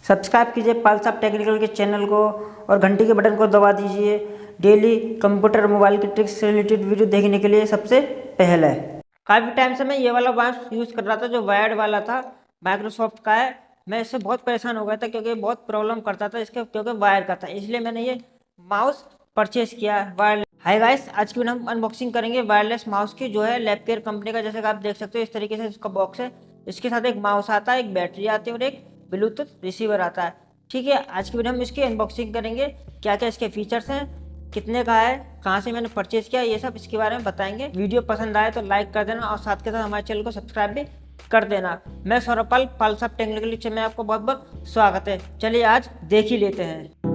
Subscribe कीजिए साहब technical के चैनल को और घंटी के बटन को दबा दीजिए डेली कंप्यूटर मोबाइल की ट्रिक्स से रिलेटेड वीडियो देखने के लिए सबसे पहले। काफ़ी टाइम से मैं ये वाला माउस यूज़ कर रहा था जो वायर्ड वाला था, माइक्रोसॉफ्ट का है। मैं इससे बहुत परेशान हो गया था क्योंकि बहुत प्रॉब्लम करता था इसके, क्योंकि वायर का था, इसलिए मैंने ये माउस परचेज किया वायरलेस। हाय गाइस, आज की वीडियो हम अनबॉक्सिंग करेंगे वायरलेस माउस की, जो है लैपकेयर कंपनी का। जैसे कि आप देख सकते हो इस तरीके से इसका बॉक्स है। इसके साथ एक माउस आता है, एक बैटरी आती है और एक ब्लूटूथ रिसीवर आता है। ठीक है, आज की वीडियो हम इसकी अनबॉक्सिंग करेंगे, क्या क्या इसके फीचर्स हैं, कितने का है, कहाँ से मैंने परचेज किया, ये सब इसके बारे में बताएंगे। वीडियो पसंद आए तो लाइक कर देना और साथ के साथ हमारे चैनल को सब्सक्राइब भी कर देना। मैं सौरभ पाल साहब टेक्निकल में आपको बहुत बहुत स्वागत है। चलिए आज देख ही लेते हैं।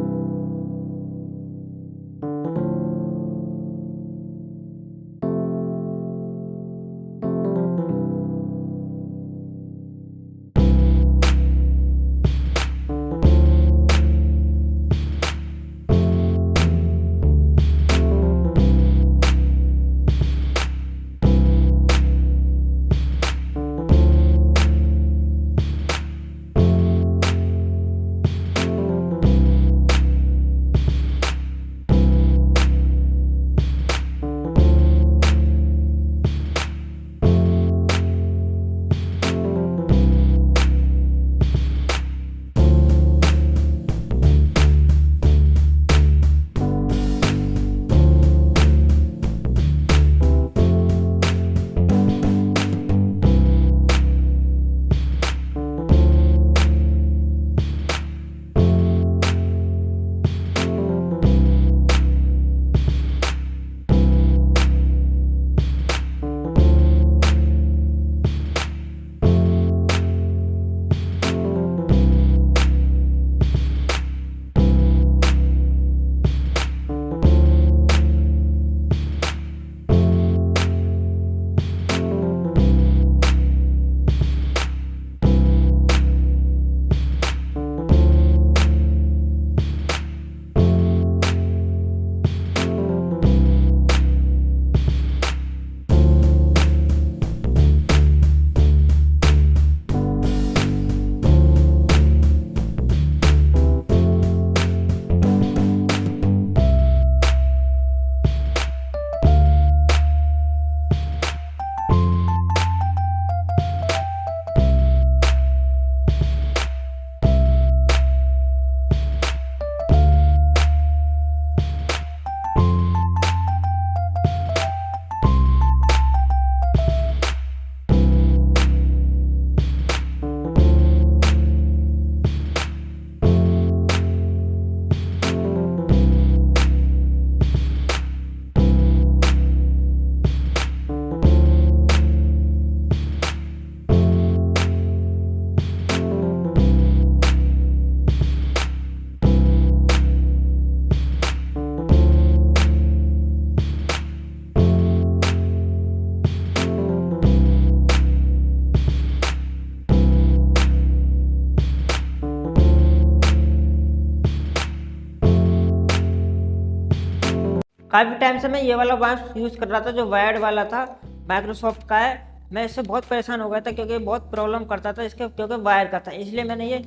काफ़ी टाइम से मैं ये वाला माउस यूज़ कर रहा था जो वायर्ड वाला था, माइक्रोसॉफ्ट का है। मैं इससे बहुत परेशान हो गया था क्योंकि बहुत प्रॉब्लम करता था इसके, क्योंकि वायर का था, इसलिए मैंने ये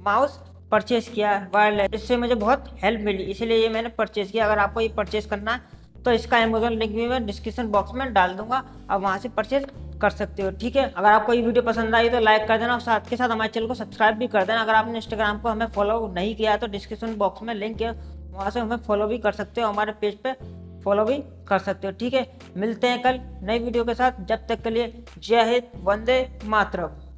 माउस परचेज़ किया वायरलेस। इससे मुझे बहुत हेल्प मिली, इसीलिए ये मैंने परचेज़ किया। अगर आपको ये परचेज़ करना है तो इसका अमेजोन लिंक भी मैं डिस्क्रिप्शन बॉक्स में डाल दूंगा, आप वहाँ से परचेज़ कर सकते हो। ठीक है, अगर आपको ये वीडियो पसंद आई तो लाइक कर देना और साथ के साथ हमारे चैनल को सब्सक्राइब भी कर देना। अगर आपने इंस्टाग्राम को हमें फॉलो नहीं किया है तो डिस्क्रिप्शन बॉक्स में लिंक है, वहाँ से हमें फॉलो भी कर सकते हो, हमारे पेज पे फॉलो भी कर सकते हो। ठीक है, मिलते हैं कल नई वीडियो के साथ। जब तक के लिए जय हिंद, वंदे मातरम।